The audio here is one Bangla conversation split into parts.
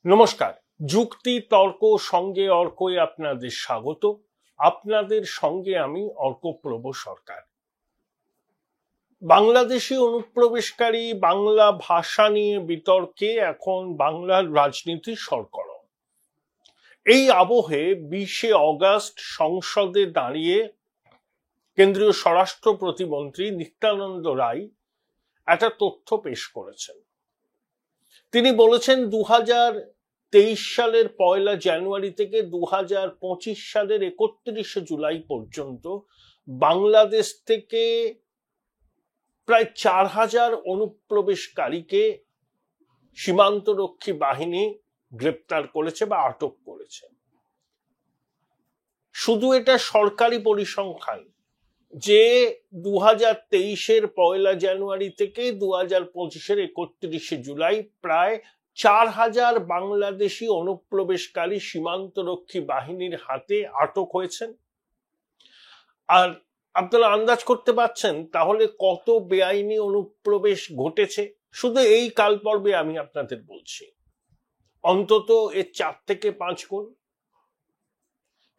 নমস্কার। যুক্তি তর্ক সঙ্গে অর্কই আপনাদের স্বাগত। আপনাদের সঙ্গে আমি অর্কপ্রভ সরকার। বাংলাদেশি অনুপ্রবেশকারী বাংলা ভাষা নিয়ে বিতর্কে এখন বাংলার রাজনীতি সরগরম। এই আবহে 20শে অগাস্ট সংসদে দাঁড়িয়ে কেন্দ্রীয় স্বরাষ্ট্র প্রতিমন্ত্রী নিত্যানন্দ রায় একটা তথ্য পেশ করেছেন। তিনি বলেছেন 2023 সালের 1 জানুয়ারি থেকে 2025 সালের 31শে জুলাই পর্যন্ত বাংলাদেশ থেকে প্রায় 4000 অনুপ্রবেশকারীকে সীমান্তরক্ষী বাহিনী গ্রেপ্তার করেছে বা আটক করেছে। শুধু এটা সরকারি পরিসংখ্যান যে 2023-এর 1 জানুয়ারি থেকে 2025-এর 31শে জুলাই প্রায় 4000 বাংলাদেশি অনুপ্রবেশকারী সীমান্তরক্ষী বাহিনীর হাতে আটক হয়েছেন। আর আপনারা আন্দাজ করতে পারছেন তাহলে কত বেআইনি অনুপ্রবেশ ঘটেছে। শুধু এই কাল পর্বে আমি আপনাদের বলছি অন্তত এর 4 থেকে 5 গুণ।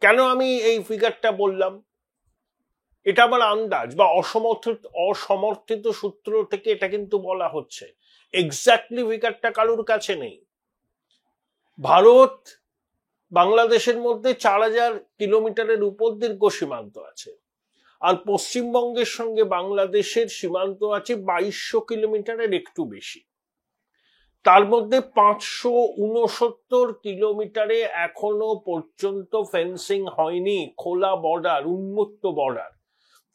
কেন আমি এই ফিগারটা বললাম? এটা আমার আন্দাজ বা অসমর্থিত সূত্র থেকে এটা কিন্তু বলা হচ্ছে। এক্স্যাক্টলি ফিগারটা কারোর কাছে নেই। ভারত বাংলাদেশের মধ্যে 4000 কিলোমিটারের উপর দীর্ঘ সীমান্ত আছে, আর পশ্চিমবঙ্গের সঙ্গে বাংলাদেশের সীমান্ত আছে 2200 কিলোমিটারের একটু বেশি। তার মধ্যে 569 কিলোমিটারে এখনো পর্যন্ত ফেন্সিং হয়নি, খোলা বর্ডার, উন্মুক্ত বর্ডার।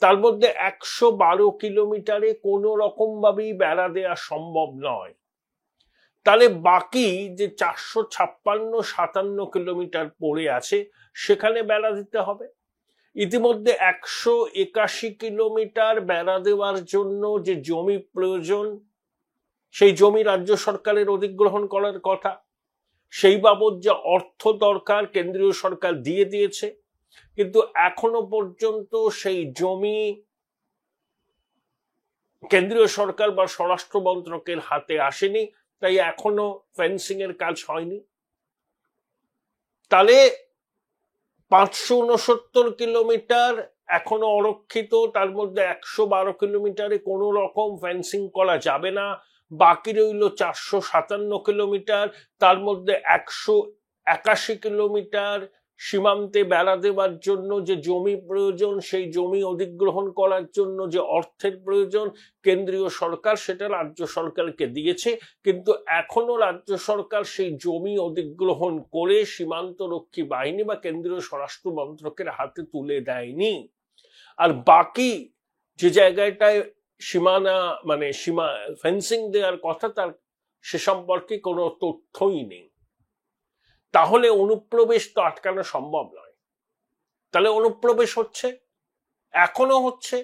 তার মধ্যে 112 কিলোমিটারে কোনো রকম ভাবেই বেড়া দেওয়া সম্ভব নয়। তাহলে বাকি যে 456-57 কিলোমিটার পড়ে আছে সেখানে বেড়া দিতে হবে। ইতিমধ্যে 181 কিলোমিটার বেড়া দেওয়ার জন্য যে জমি প্রয়োজন, সেই জমি রাজ্য সরকারের অধিগ্রহণ করার কথা। সেই বাবদ যে অর্থ দরকার কেন্দ্রীয় সরকার দিয়ে দিয়েছে, কিন্তু এখনো পর্যন্ত সেই জমি কেন্দ্রীয় সরকার বা স্বরাষ্ট্র মন্ত্রকের হাতে আসেনি, তাই এখনো ফেন্সিং এর কাজ হয়নি। তাহলে 569 কিলোমিটার এখনো অরক্ষিত, তার মধ্যে 112 কিলোমিটারে কোনো রকম ফেন্সিং করা যাবে না। বাকি রইল 457 কিলোমিটার, তার মধ্যে 181 কিলোমিটার সীমান্তে বেড়া দেওয়ার জন্য যে জমি প্রয়োজন, সেই জমি অধিগ্রহণ করার জন্য যে অর্থের প্রয়োজন কেন্দ্রীয় সরকার সেটা রাজ্য সরকারকে দিয়েছে, কিন্তু এখনো রাজ্য সরকার সেই জমি অধিগ্রহণ করে সীমান্তরক্ষী বাহিনী বা কেন্দ্রীয় স্বরাষ্ট্র মন্ত্রকের হাতে তুলে দেয়নি। আর বাকি যে জায়গাটায় সীমানা সীমা ফেন্সিং দেওয়ার কথা তার সে সম্পর্কে কোনো তথ্যই নেই। তাহলে অনুপ্রবেশ তো আটকানো সম্ভব নয়। তাহলে অনুপ্রবেশ হচ্ছে, এখনো হচ্ছে,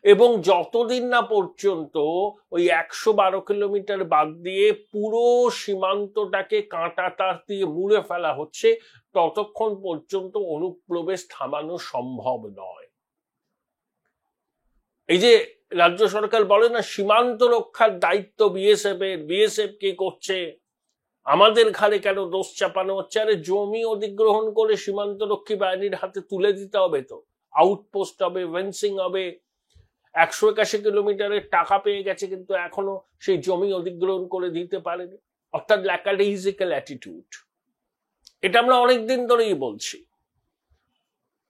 এবং যতদিন না পর্যন্ত ওই 112 কিলোমিটার বাদ দিয়ে পুরো সীমান্তটাকে কাঁটা তার দিয়ে মুড়ে ফেলা হচ্ছে, ততক্ষণ পর্যন্ত অনুপ্রবেশ থামানো সম্ভব নয়। এই যে রাজ্য সরকার বলে না সীমান্ত রক্ষার দায়িত্ব বিএসএফ এর, বিএসএফ কি করছে, আমাদের ঘাড়ে কেন দোষ চাপানো হচ্ছে? আরে জমি অধিগ্রহণ করে সীমান্তরক্ষী বাহিনীর হাতে তুলে দিতে হবে, তো আউটপোস্ট হবে, ফেন্সিং হবে। 181 কিলোমিটারের টাকা পেয়ে গেছে, কিন্তু এখনো সেই জমি অধিগ্রহণ করে দিতে পারেনি। অর্থাৎ ল্যাকাডেইজিক্যাল অ্যাটিটিউড। এটা আমরা অনেকদিন ধরেই বলছি।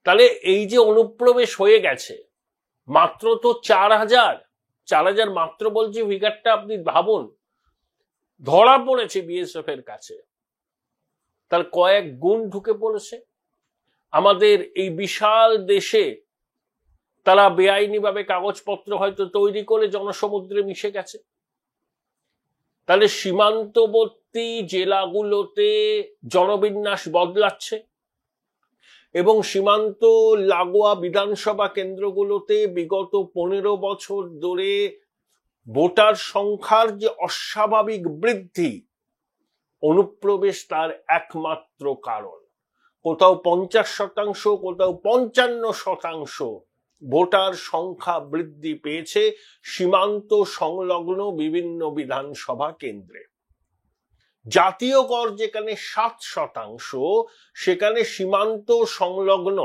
তাহলে এই যে অনুপ্রবেশ হয়ে গেছে, মাত্র তো 4000 মাত্র বলছি, ফিগারটা আপনি ভাবুন, ধরা পড়েছে বিএসএফ এর কাছে, তার কয়েক গুণ ঢুকে পড়েছে আমাদের এই বিশাল দেশে। তারা বেআইনি ভাবে কাগজপত্র হয়তো তৈরি করে জনসমুদ্রে মিশে গেছে। তাহলে সীমান্তবর্তী জেলাগুলোতে জনবিন্যাস বদলাচ্ছে এবং সীমান্ত লাগোয়া বিধানসভা কেন্দ্রগুলোতে বিগত 15 বছর ধরে ভোটার সংখ্যার যে অস্বাভাবিক বৃদ্ধি, অনুপ্রবেশ তার একমাত্র কারণ। কোথাও 50%, কোথাও 55% ভোটার সংখ্যা বৃদ্ধি পেয়েছে সীমান্ত সংলগ্ন বিভিন্ন বিধানসভা কেন্দ্রে। জাতীয় গড় যেখানে 7%, সেখানে সীমান্ত সংলগ্ন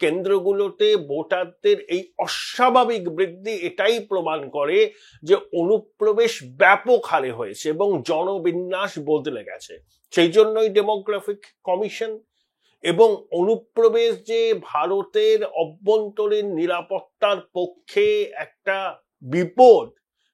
কেন্দ্রগুলোতে ভোটারদের এই অস্বাভাবিক বৃদ্ধি এটাই প্রমাণ করে যে অনুপ্রবেশ ব্যাপক হারে হয়েছে এবং জনবিন্যাস বদলে গেছে। সেই জন্যই ডেমোগ্রাফিক কমিশন এবং অনুপ্রবেশ যে ভারতের অভ্যন্তরীণ নিরাপত্তার পক্ষে একটা বিপদ,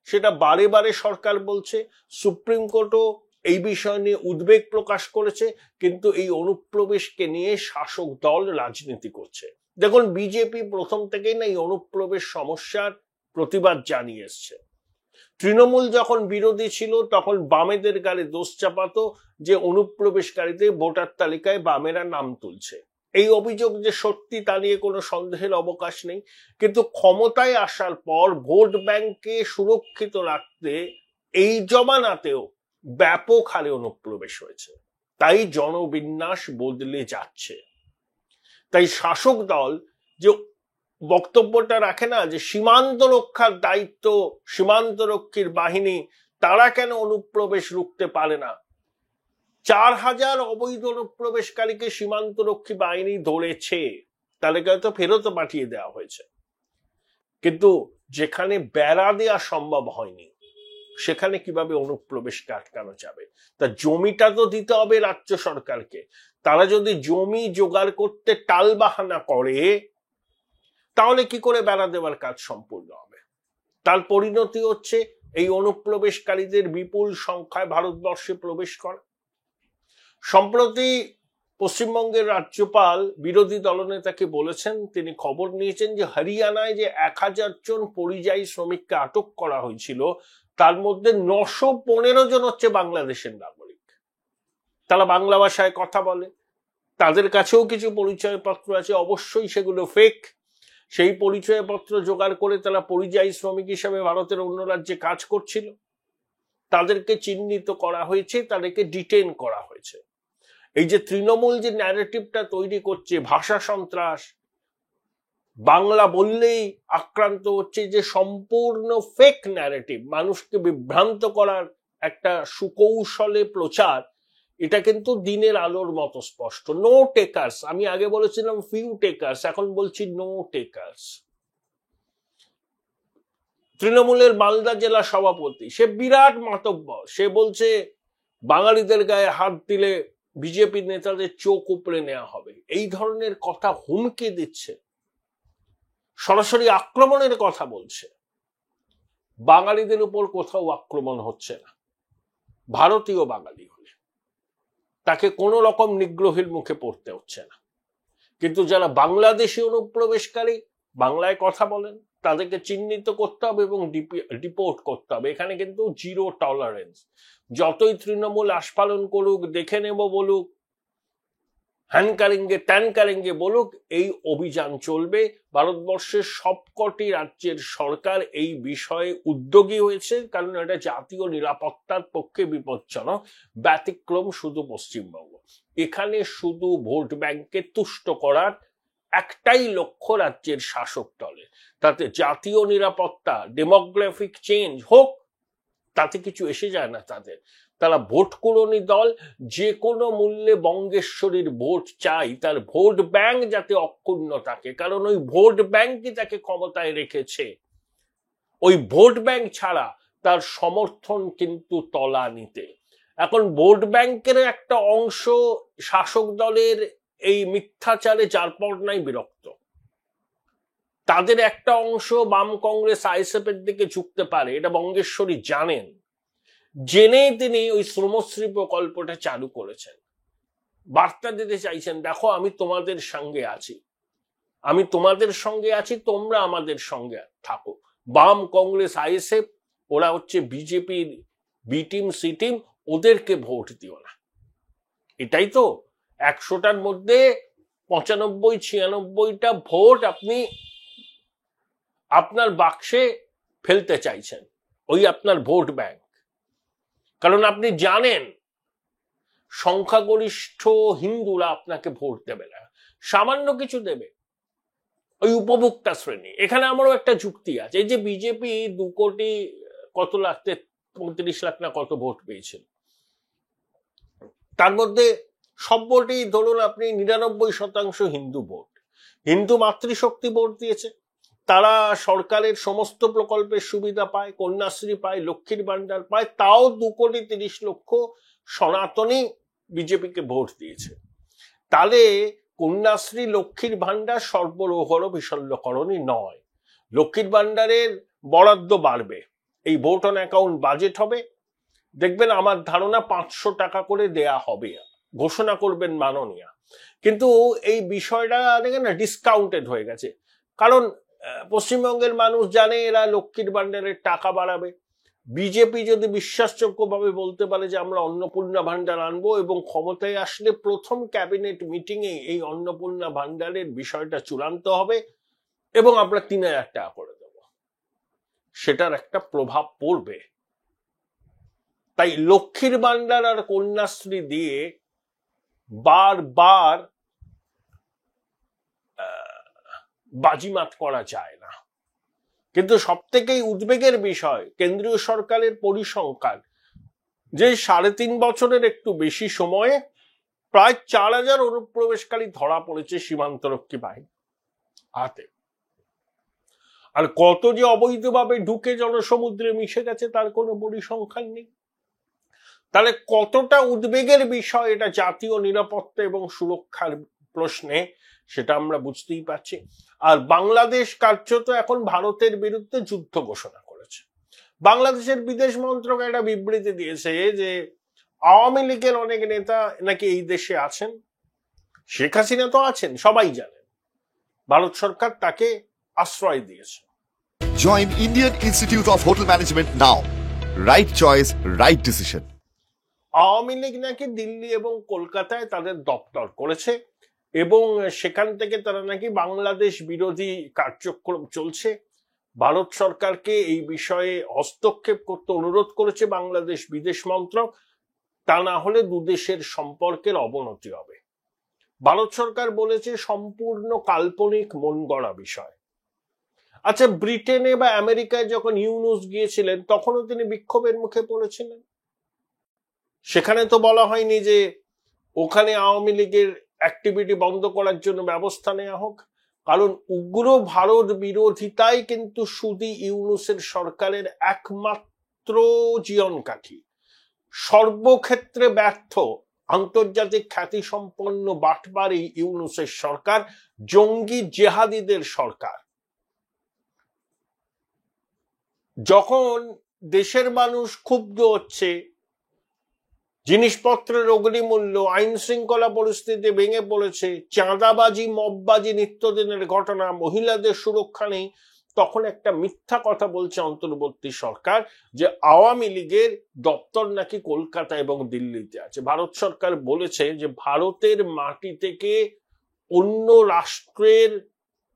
সেটা বারে বারে সরকার বলছে। সুপ্রিম কোর্টও এই বিষয় নিয়ে উদ্বেগ প্রকাশ করেছে, কিন্তু এই অনুপ্রবেশকে নিয়ে শাসক দল রাজনীতি করছে। দেখুন, বিজেপি প্রথম থেকেই না এই অনুপ্রবেশ সমস্যার প্রতিবাদ জানিয়ে এসছে। তৃণমূল যখন বিরোধী ছিল তখন বামেদের গালে দোষ চাপাতো যে অনুপ্রবেশকারীদের ভোটার তালিকায় বামেরা নাম তুলছে। এই অভিযোগ যে সত্যি তা নিয়ে কোনো সন্দেহের অবকাশ নেই, কিন্তু ক্ষমতায় আসার পর ভোট ব্যাংককে সুরক্ষিত রাখতে এই জমানাতেও ব্যাপক হারে অনুপ্রবেশ হয়েছে, তাই জনবিন্যাস বদলে যাচ্ছে। তাই শাসক দল যে বক্তব্যটা রাখে না যে সীমান্ত রক্ষার দায়িত্ব সীমান্তরক্ষীর বাহিনী, তারা কেন অনুপ্রবেশ রুখতে পারে না? 4000 অবৈধ অনুপ্রবেশকারীকে সীমান্তরক্ষী বাহিনী ধরেছে, তাদেরকে তো ফেরত পাঠিয়ে দেওয়া হয়েছে, কিন্তু যেখানে বেড়া দেওয়া সম্ভব হয়নি সেখানে কিভাবে অনুপ্রবেশকে আটকানো যাবে? তা জমিটা তো দিতে হবে রাজ্য সরকারকে। তারা যদি জমি জোগাড় করতে টালবাহানা করে তাহলে কি করে বেড়া দেওয়ার কাজ সম্পূর্ণ হবে? তার পরিণতি হচ্ছে এই অনুপ্রবেশকারীদের বিপুল সংখ্যায় ভারতবর্ষে প্রবেশ করা। সম্প্রতি পশ্চিমবঙ্গের রাজ্যপাল বিরোধী দলনেতাকে বলেছেন, তিনি খবর নিয়েছেন যে হরিয়ানায় যে 1000 জন পরিযায়ী শ্রমিককে আটক করা হয়েছিল তার মধ্যে 915 জন হচ্ছে বাংলাদেশের নাগরিক। তারা বাংলা ভাষায় কথা বলে, তাদের কাছেও কিছু পরিচয়পত্র আছে, অবশ্যই সেগুলো ফেক। সেই পরিচয়পত্র জোগাড় করে তারা পরিযায়ী শ্রমিক হিসেবে ভারতের অন্য রাজ্যে কাজ করছিল। তাদেরকে চিহ্নিত করা হয়েছে, তাদেরকে ডিটেইন করা হয়েছে। এই যে তৃণমূল যে ন্যারেটিভটা তৈরি করছে, ভাষা সন্ত্রাস, বাংলা বললেই আক্রান্ত হচ্ছে, যে সম্পূর্ণ ফেক ন্যারেটিভ, মানুষকে বিভ্রান্ত করার একটা সুকৌশলে প্রচার, এটা কিন্তু দিনের আলোর মতো স্পষ্ট। নো টেকার্স, আমি আগে বলেছিলাম ফিউ টেকার্স, এখন বলছি নো টেকার্স। তৃণমূলের মালদা জেলা সভাপতি, সে বিরাট মাতব্বর, সে বলছে বাঙালিদের গায়ে হাত দিলে বিজেপি নেতাদের চোখ উপড়ে নেওয়া হবে। এই ধরনের কথা হুমকি দিচ্ছে, সরাসরি আক্রমণের কথা বলছে। বাঙালিদের উপর কোথাও আক্রমণ হচ্ছে না। ভারতীয় বাঙালি হলে তাকে কোনো রকম নিগ্রহের মুখে পড়তে হচ্ছে না, কিন্তু যারা বাংলাদেশি অনুপ্রবেশকারী, বাংলায় কথা বলেন, তাদেরকে চিহ্নিত করতে হবে এবং ডিপোর্ট করতে হবে। এখানে কিন্তু জিরো টলারেন্স। যতই তৃণমূল আস্ফালন করুক, দেখে নেব বলুক, হ্যানকারিংয়ে ট্যানকারিংয়ে বলুক, এই অভিযান চলবে। ভারতবর্ষের সবকটি রাজ্যের সরকার এই বিষয়ে উদ্যোগী হয়েছে, কারণ এটা জাতীয় নিরাপত্তার পক্ষে বিপজ্জনক। ব্যতিক্রম শুধু পশ্চিমবঙ্গ। এখানে শুধু ভোট ব্যাংককে তুষ্ট করার একটাই লক্ষ্য রাজ্যের শাসক দলের, তাতে জাতীয় নিরাপত্তা, ডেমোগ্রাফিক চেঞ্জ হোক, তাতে কিছু এসে যায় না তাদের। তারা ভোট কুড়নি দল, যে কোনো মূল্যে বঙ্গেশ্বরীর ভোট চাই, তার ভোট ব্যাংক যাতে অক্ষুণ্ণ থাকে, কারণ ওই ভোট ব্যাংকই তাকে ক্ষমতায় রেখেছে। ওই ভোট ব্যাংক ছাড়া তার সমর্থন কিন্তু তলানিতে। এখন ভোট ব্যাংকের একটা অংশ শাসক দলের এই মিথ্যাচারে যারপরনাই বিরক্ত। তাদের একটা অংশ বাম কংগ্রেস আইএসএফ এর দিকে ঝুঁকতে পারে, এটা বঙ্গেশ্বরী জানেন। জেনেই তিনি ওই শ্রমশ্রী প্রকল্পটা চালু করেছেন। বার্তা দিতে চাইছেন, দেখো আমি তোমাদের সঙ্গে আছি, আমি তোমাদের সঙ্গে আছি, তোমরা আমাদের সঙ্গে থাকো। বাম কংগ্রেস আইএসএফ ওরা হচ্ছে বিজেপির বি টিম সি টিম, ওদেরকে ভোট দিও না। এটাই তো 100টার মধ্যে 95-96টা ভোট আপনি আপনার বাক্সে ফেলতে চাইছেন, ওই আপনার ভোট ব্যাংক। কারণ আপনি জানেন সংখ্যাগরিষ্ঠ হিন্দুরা আপনাকে ভোট দেবে না, সামান্য কিছু দেবে ওই উপভোক্তা শ্রেণী। এখানে আমারও একটা যুক্তি আছে, এই যে বিজেপি 2 কোটি কত লাখ, 35 লাখ না কত ভোট পেয়েছিল, তার মধ্যে সব ভোটেই ধরুন আপনি 99% হিন্দু ভোট, হিন্দু মাতৃশক্তি ভোট দিয়েছে, তারা সরকারের সমস্ত প্রকল্পের সুবিধা পায়, কন্যাশ্রী পায়, লক্ষ্মীর ভান্ডার পায়, তাও 2,30,00,000 সনাতনী বিজেপিকে ভোট দিয়েছে। তাহলে কন্যাশ্রী লক্ষ্মীর ভান্ডার সর্বরোহর বিশল্যকরণই নয়। লক্ষ্মীর ভান্ডারের বরাদ্দ বাড়বে, এই ভোট অন অ্যাকাউন্ট বাজেট হবে, দেখবেন আমার ধারণা 500 টাকা করে দেয়া হবে, ঘোষণা করবেন মাননীয়া। কিন্তু এই বিষয়টা দেখেন না ডিসকাউন্টেড হয়ে গেছে, কারণ পশ্চিমবঙ্গের মানুষ জানে এরা লক্ষ্মীর ভান্ডারের টাকা বাড়াবে। বিজেপি যদি বিশ্বাসযোগ্যভাবে বলতে পারে যে আমরা অন্নপূর্ণা ভান্ডার আনবো এবং ক্ষমতায় আসলে প্রথম ক্যাবিনেট মিটিং এ এই অন্নপূর্ণা ভান্ডারের বিষয়টা চূড়ান্ত হবে এবং আমরা 3,000 টাকা করে দেব, সেটার একটা প্রভাব পড়বে। তাই লক্ষ্মীর ভান্ডার আর কন্যাশ্রী দিয়ে বারবার বাজিমাত করা যায় না। কিন্তু সবথেকে উদ্বেগের বিষয় কেন্দ্রীয় সরকারের পরিসংখ্যান, যে 3.5 বছরের একটু বেশি সময়ে প্রায় 4,000 অনুপ্রবেশকারী ধরা পড়েছে সীমান্তরক্ষী বাহিনী হাতে, আর কত যে অবৈধভাবে ঢুকে জনসমুদ্রে মিশে গেছে তার কোনো পরিসংখ্যান নেই। তাহলে কতটা উদ্বেগের বিষয় এটা জাতীয় নিরাপত্তা এবং সুরক্ষার প্রশ্নে, সেটা আমরা বুঝতেই পারছি। আর বাংলাদেশ কার্যত এখন ভারতের বিরুদ্ধে যুদ্ধ ঘোষণা করেছে। বাংলাদেশের বিদেশ মন্ত্রক একটা বিবৃতি দিয়েছে যে আওয়ামী লীগের অনেক নেতা নাকি এই দেশে আছেন, শেখ হাসিনা তো আছেন সবাই জানেন, ভারত সরকার তাকে আশ্রয় দিয়েছে। Join Indian Institute of Hotel Management now. Right choice, right decision. Awami League নাকি দিল্লি এবং কলকাতায় তাদের দপ্তর করেছে এবং সেখান থেকে তারা নাকি বাংলাদেশ বিরোধী কার্যক্রম চলছে। ভারত সরকারকে এই বিষয়ে হস্তক্ষেপ করতে অনুরোধ করেছে বাংলাদেশ বিদেশ মন্ত্রক, তা না হলে দুদেশের সম্পর্কের অবনতি হবে। ভারত সরকার বলেছে সম্পূর্ণ কাল্পনিক মন গড়া বিষয়। আচ্ছা, ব্রিটেনে বা আমেরিকায় যখন ইউনুস গিয়েছিলেন তখনও তিনি বিক্ষোভের মুখে পড়েছিলেন, সেখানে তো বলা হয়নি যে ওখানে আওয়ামী লীগের অ্যাক্টিভিটি বন্ধ করার জন্য ব্যবস্থা নেওয়া হোক, কারণ উগ্র ভারত বিরোধিতাই কিন্তু শুধু ইউনুসের সরকারের একমাত্র জীবন কাঠি। সর্বক্ষেত্রে ব্যর্থ আন্তর্জাতিক খ্যাতি সম্পন্ন বাটপারি ইউনুসের সরকার, জঙ্গি জেহাদিদের সরকার। যখন দেশের মানুষ ক্ষুব্ধ হচ্ছে, জিনিসপত্রের অগ্নিমূল্য, আইন শৃঙ্খলা পরিস্থিতি ভেঙে পড়েছে, চাঁদাবাজি মববাজি নিত্যদিনের ঘটনা, মহিলাদের সুরক্ষা নেই, তখন একটা মিথ্যা কথা বলছে অন্তর্বর্তী সরকার যে আওয়ামী লীগের দপ্তর নাকি কলকাতা এবং দিল্লিতে আছে। ভারত সরকার বলেছে যে ভারতের মাটি থেকে অন্য রাষ্ট্রের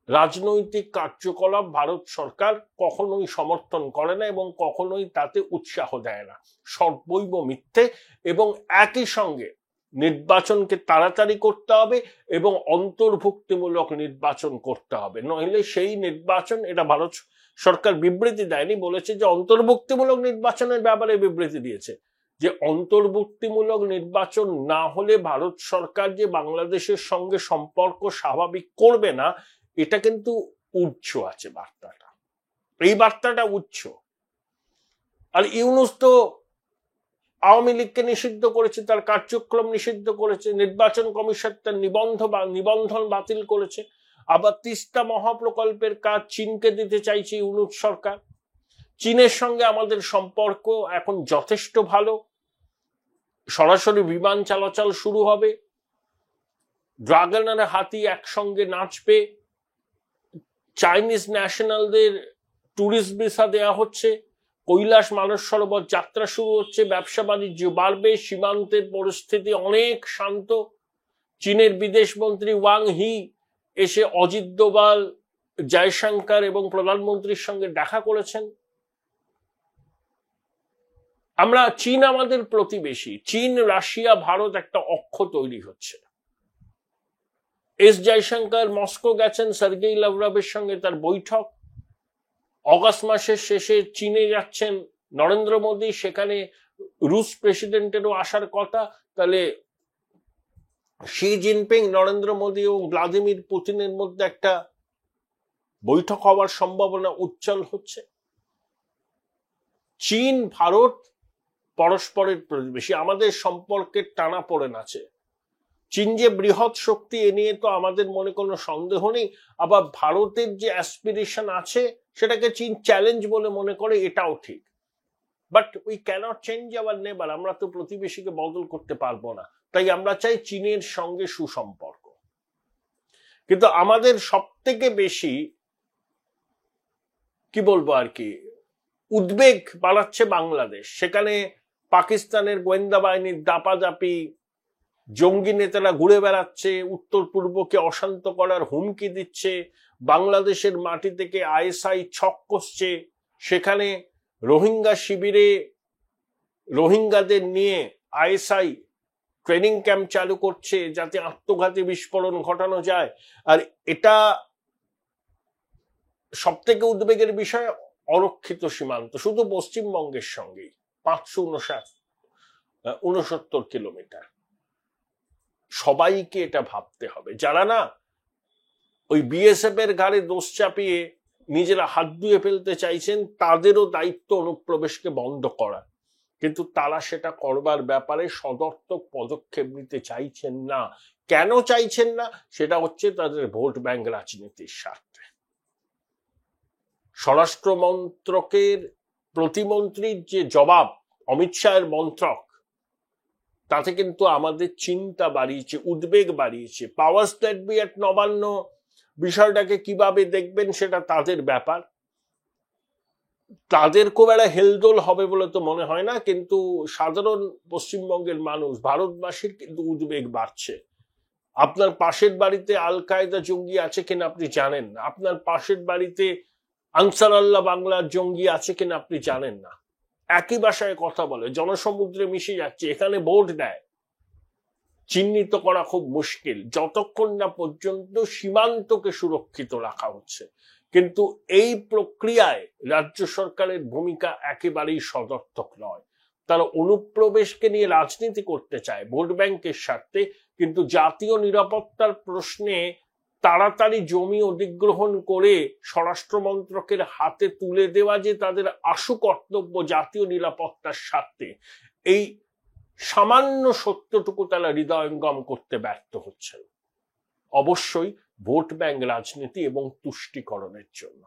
রাজনৈতিক কার্যকলাপ ভারত সরকার কখনোই সমর্থন করে না এবং কখনোই তাতে উৎসাহ দেয় না, সর্বৈব মিথ্যে। এবং একই সঙ্গে নির্বাচনকে তাড়াতাড়ি করতে হবে এবং অন্তর্ভুক্তিমূলক নির্বাচন করতে হবে, নইলে সেই নির্বাচন, এটা ভারত সরকার বিবৃতি দেয়নি, বলেছে যে অন্তর্ভুক্তিমূলক নির্বাচনের ব্যাপারে বিবৃতি দিয়েছে যে অন্তর্ভুক্তিমূলক নির্বাচন না হলে ভারত সরকার যে বাংলাদেশের সঙ্গে সম্পর্ক স্বাভাবিক করবে না, এটা কিন্তু উচ্চ আছে বার্তাটা, এই বার্তাটা উচ্চ। আর ইউনুস তো আওয়ামী লীগকে নিষিদ্ধ করেছে, তার কার্যক্রম নিষিদ্ধ করেছে, নির্বাচন কমিশন তার নিবন্ধন বাতিল করেছে, আবার তিস্তা মহাপ্রকল্পের কাজ চীনকে দিতে চাইছে ইউনুস সরকার। চীনের সঙ্গে আমাদের সম্পর্ক এখন যথেষ্ট ভালো, সরাসরি বিমান চলাচল শুরু হবে, ড্রাগন আর হাতি একসঙ্গে নাচবে, চাইনিজ ন্যাশনালদের ট্যুরিস্ট ভিসা দেওয়া হচ্ছে, কৈলাস মানস সরোবর যাত্রা শুরু হচ্ছে, ব্যবসা বাণিজ্য বাড়বে, সীমান্তের পরিস্থিতি অনেক শান্ত। চীনের বিদেশ মন্ত্রী ওয়াং হি এসে অজিত দোভাল, জয়শঙ্কর এবং প্রধানমন্ত্রীর সঙ্গে দেখা করেছেন। আমরা চীন আমাদের প্রতিবেশী, চীন রাশিয়া ভারত একটা অক্ষ তৈরি হচ্ছে। এস জয়শঙ্কর মস্কো গেছেন, সার্গেই লাভরভের সঙ্গে তার বৈঠক। অগস্ট মাসের শেষে চীনে যাচ্ছেন নরেন্দ্র মোদী, সেখানে রুশ প্রেসিডেন্টেরও আসার কথা। তাহলে শি জিনপিং, নরেন্দ্র মোদী এবং ভ্লাদিমির পুতিনের মধ্যে একটা বৈঠক হওয়ার সম্ভাবনা উজ্জ্বল হচ্ছে। চীন ভারত পরস্পরের প্রতিবেশী, আমাদের সম্পর্কের টানাপোড়েন আছে। চীন যে বৃহৎ শক্তি এ নিয়ে তো আমাদের মনে কোনো সন্দেহ নেই। আবার ভারতের যে অ্যাসপিরেশন আছে সেটাকে চীন চ্যালেঞ্জ বলে মনে করে, এটাও ঠিক। But we cannot change our neighbour, আমরা তো প্রতিবেশীকে বদল করতে পারবো না। তাই আমরা চাই চীনের সঙ্গে সুসম্পর্ক। কিন্তু আমাদের সব থেকে বেশি কি বলবো আর কি উদ্বেগ বাড়াচ্ছে বাংলাদেশ। সেখানে পাকিস্তানের গোয়েন্দা বাহিনীর দাপাদাপি, জঙ্গি নেতারা ঘুরে বেড়াচ্ছে, উত্তর পূর্বকে অশান্ত করার হুমকি দিচ্ছে, বাংলাদেশের মাটি থেকে আইএসআই ছক কষছে, সেখানে রোহিঙ্গা শিবিরে রোহিঙ্গাদের নিয়ে আইএসআই ট্রেনিং ক্যাম্প চালু করছে যাতে আত্মঘাতী বিস্ফোরণ ঘটানো যায়। আর এটা সব থেকে উদ্বেগের বিষয়, অরক্ষিত সীমান্ত শুধু পশ্চিমবঙ্গের সঙ্গেই 569 কিলোমিটার। সবাইকে এটা ভাবতে হবে। যারা না ওই বিএসএফ এর ঘাড়ে দোষ চাপিয়ে নিজেরা হাত ধুয়ে ফেলতে চাইছেন, তাদেরও দায়িত্ব অনুপ্রবেশকে বন্ধ করা, কিন্তু তারা সেটা করবার ব্যাপারে সদর্থক পদক্ষেপ নিতে চাইছেন না। কেন চাইছেন না? সেটা হচ্ছে তাদের ভোট ব্যাংক রাজনীতির স্বার্থে। স্বরাষ্ট্র মন্ত্রকের প্রতিমন্ত্রীর যে জবাব অমিত শাহের মন্ত্রক, তাতে কিন্তু আমাদের চিন্তা বাড়িয়েছে, উদ্বেগ বাড়িয়েছে। পাওয়ার স্টেট বি এট নবান্ন বিষয়টাকে কিভাবে দেখবেন সেটা তাদের ব্যাপার। তাদের খুব একটা হেলদোল হবে বলে তো মনে হয় না, কিন্তু সাধারণ পশ্চিমবঙ্গের মানুষ, ভারতবাসীর কিন্তু উদ্বেগ বাড়ছে। আপনার পাশের বাড়িতে আল কায়দা জঙ্গি আছে কিনা আপনি জানেন না, আপনার পাশের বাড়িতে আনসার আল্লাহ বাংলার জঙ্গি আছে কিনা আপনি জানেন না। একই ভাষায় কথা বলে, জনসমুদ্রে মিশে যাচ্ছে, এখানে ভোট দেয়। চিহ্নিত করা খুব মুশকিল যতক্ষণ না পর্যন্ত সীমান্তকে সুরক্ষিত রাখা হচ্ছে। কিন্তু এই প্রক্রিয়ায় রাজ্য সরকারের ভূমিকা একেবারেই সদর্থক নয়। তারা অনুপ্রবেশকে নিয়ে রাজনীতি করতে চায় ভোট ব্যাংকের স্বার্থে, কিন্তু জাতীয় নিরাপত্তার প্রশ্নে তাড়াতাড়ি জমি অধিগ্রহণ করে স্বরাষ্ট্র মন্ত্রকের হাতে তুলে দেওয়া যে তাদের আশু কর্তব্য জাতীয় নিরাপত্তার স্বার্থে, এই সামান্য সত্যটুকু তারা হৃদয়ঙ্গম করতে ব্যর্থ হচ্ছেন। অবশ্যই ভোট ব্যাংক রাজনীতি এবং তুষ্টিকরণের জন্য।